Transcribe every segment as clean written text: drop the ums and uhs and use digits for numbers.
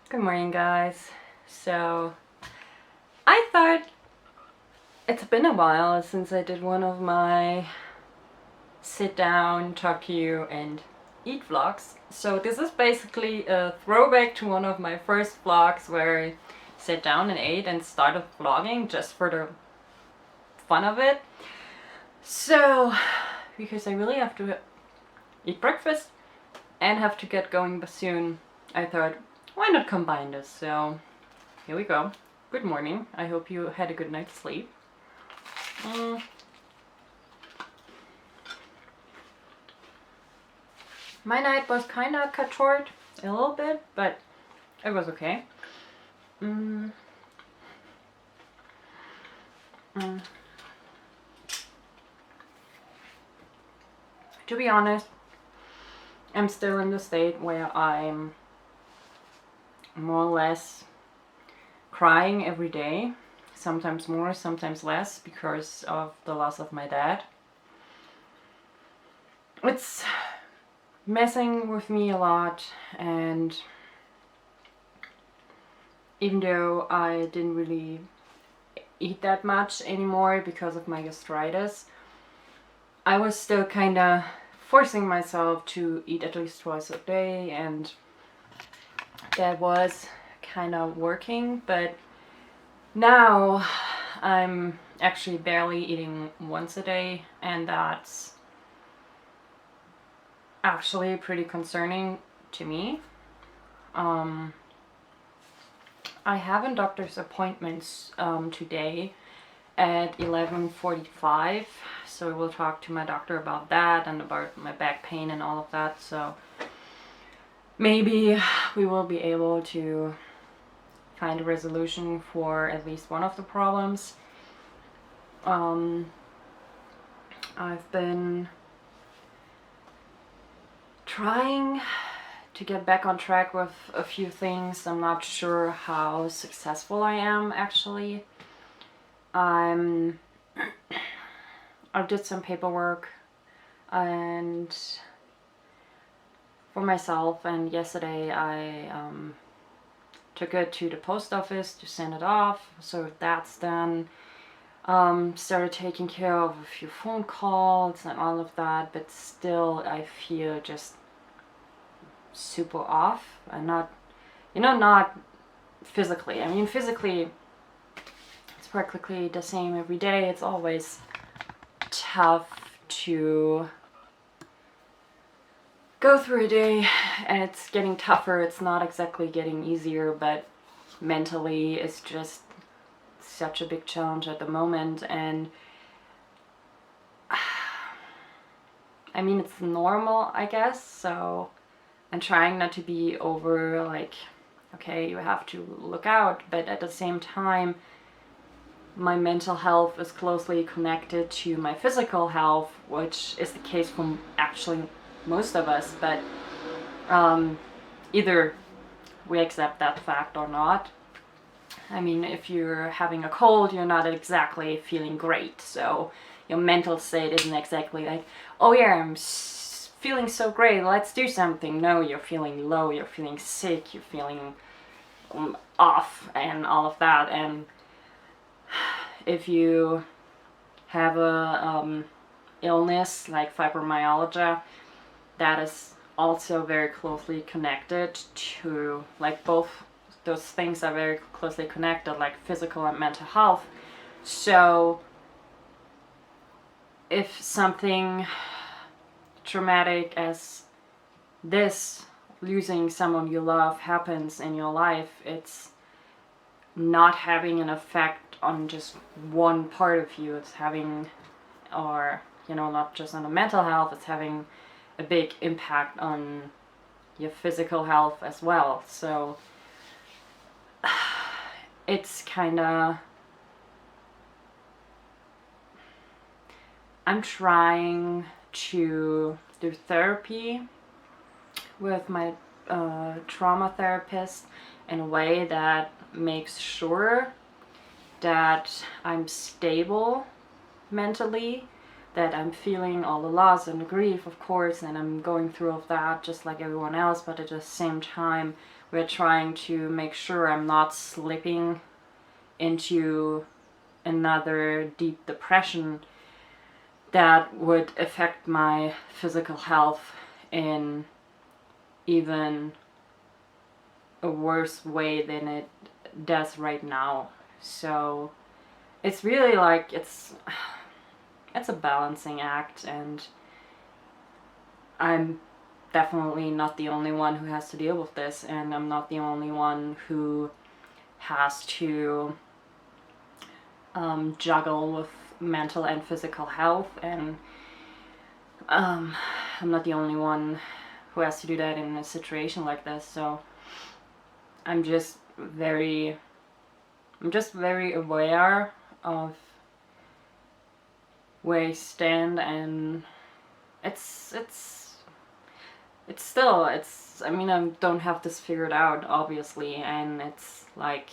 Good morning, guys. So, I thought it's been a while since I did one of my sit down, talk to you, and eat vlogs. So, this is basically a throwback to one of my first vlogs where I sat down and ate and started vlogging just for the fun of it. So, because I really have to eat breakfast and have to get going soon, I thought, why not combine this? So, here we go. Good morning. I hope you had a good night's sleep. My night was kind of cut short a little bit, but it was okay. To be honest, I'm still in the state where I'm more or less crying every day, sometimes more, sometimes less, because of the loss of my dad. It's messing with me a lot, and even though I didn't really eat that much anymore because of my gastritis, I was still kind of forcing myself to eat at least twice a day, and that was kind of working. But now I'm actually barely eating once a day, and that's actually pretty concerning to me. I have a doctor's appointment today at 11:45, so we'll talk to my doctor about that and about my back pain and all of that. So maybe we will be able to find a resolution for at least one of the problems. I've been trying to get back on track with a few things. I'm not sure how successful I am actually. I did some paperwork and for myself, and yesterday I took it to the post office to send it off, so that's done. Started taking care of a few phone calls and all of that, but still I feel just super off, and not physically. I mean, physically it's practically the same every day. It's always tough to go through a day, and it's getting tougher. It's not exactly getting easier, but mentally it's just such a big challenge at the moment. And I mean, it's normal, I guess, so I'm trying not to be over like, okay, you have to look out, but at the same time my mental health is closely connected to my physical health, which is the case for actually most of us, but either we accept that fact or not. I mean, if you're having a cold, you're not exactly feeling great, so your mental state isn't exactly like, oh yeah, I'm feeling so great, let's do something. No, you're feeling low, you're feeling sick, you're feeling off and all of that. And if you have a illness like fibromyalgia, that is also very closely connected to, like, both those things are very closely connected, like physical and mental health. So if something traumatic as this, losing someone you love, happens in your life, it's not having an effect on just one part of you. It's having, or not just on the mental health, it's having a big impact on your physical health as well. So it's kind of, I'm trying to do therapy with my trauma therapist in a way that makes sure that I'm stable mentally, that I'm feeling all the loss and the grief, of course, and I'm going through all of that just like everyone else, but at the same time, we're trying to make sure I'm not slipping into another deep depression that would affect my physical health in even a worse way than it does right now. So it's really like it's a balancing act, and I'm definitely not the only one who has to deal with this, and I'm not the only one who has to juggle with mental and physical health, and I'm not the only one who has to do that in a situation like this. So I'm just very aware of where I stand, and it's I mean, I don't have this figured out, obviously, and it's like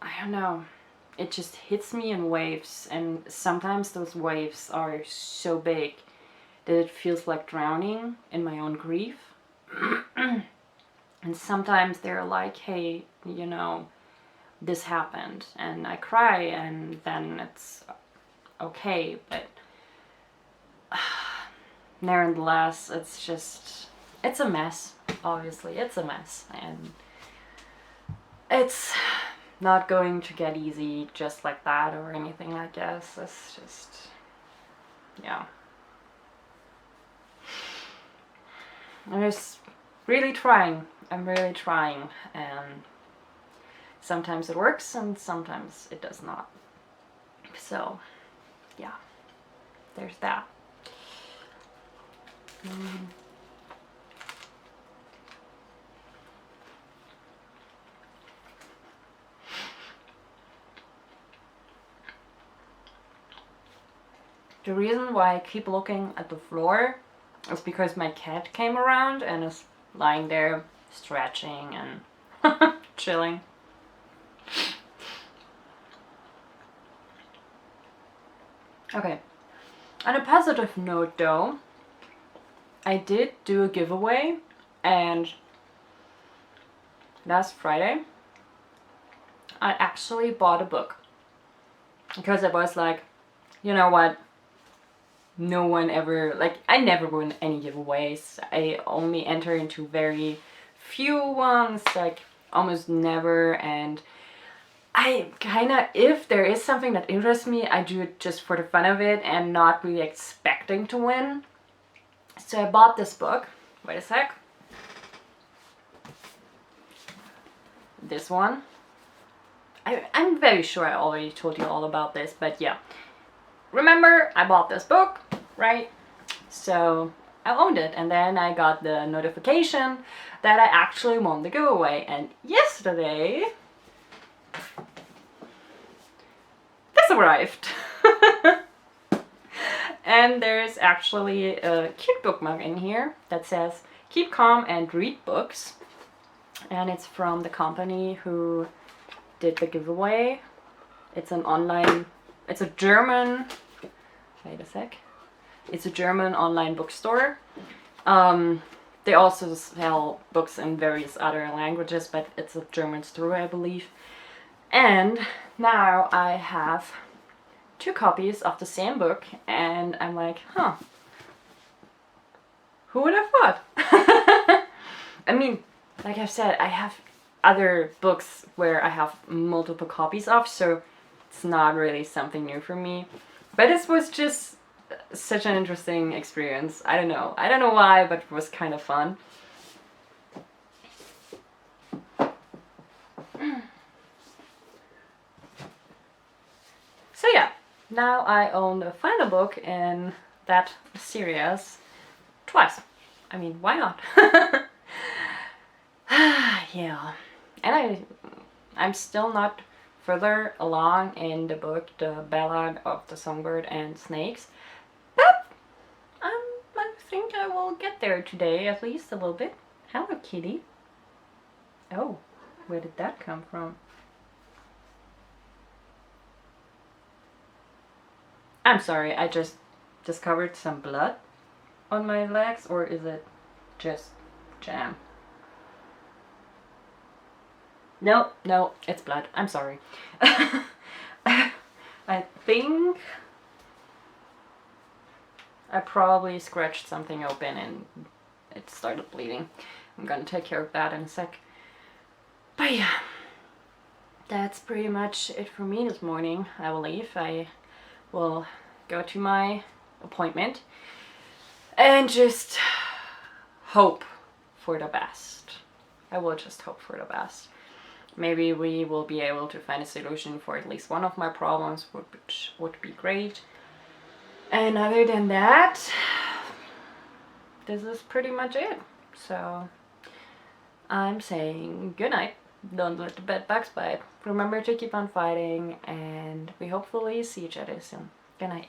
I don't know, it just hits me in waves, and sometimes those waves are so big that it feels like drowning in my own grief. And sometimes they're like, hey, you know, this happened, and I cry, and then it's okay, but nevertheless, it's a mess. Obviously, it's a mess, and it's not going to get easy just like that or anything, I guess. It's just, yeah. I'm just really trying. I'm really trying, and sometimes it works and sometimes it does not. So, yeah, there's that. The reason why I keep looking at the floor is because my cat came around and is lying there stretching and chilling. Okay, on a positive note though, I did do a giveaway, and last Friday I actually bought a book, because I was like, you know what, no one ever, like, I never win any giveaways. I only enter into very few ones, like almost never, and I kind of, if there is something that interests me, I do it just for the fun of it and not really expecting to win. So I bought this book. Wait a sec. This one. I'm very sure I already told you all about this, but yeah. Remember, I bought this book, right? So I owned it, and then I got the notification that I actually won the giveaway, and yesterday this arrived. And there's actually a cute bookmark in here that says keep calm and read books, and it's from the company who did the giveaway. It's an online, it's a German, wait a sec, it's a German online bookstore. They also sell books in various other languages, but it's a German store, I believe. And now I have 2 copies of the same book, and I'm like, huh, who would have thought? I mean, like I've said, I have other books where I have multiple copies of, so it's not really something new for me. But this was just such an interesting experience. I don't know why, but it was kind of fun. So yeah, now I own the final book in that series twice. I mean, why not? Yeah, and I'm still not further along in the book, The Ballad of the Songbird and Snakes, but I think I will get there today, at least a little bit. Hello, kitty. Oh, where did that come from? I'm sorry, I just discovered some blood on my legs, or is it just jam? No, no, it's blood. I'm sorry. I think I probably scratched something open and it started bleeding. I'm gonna take care of that in a sec. But yeah, that's pretty much it for me this morning. I will leave. I will go to my appointment and just hope for the best. I will just hope for the best. Maybe we will be able to find a solution for at least one of my problems, which would be great. And other than that, this is pretty much it. So I'm saying good night. Don't let the bed bugs bite. Remember to keep on fighting, and we hopefully see each other soon. Good night.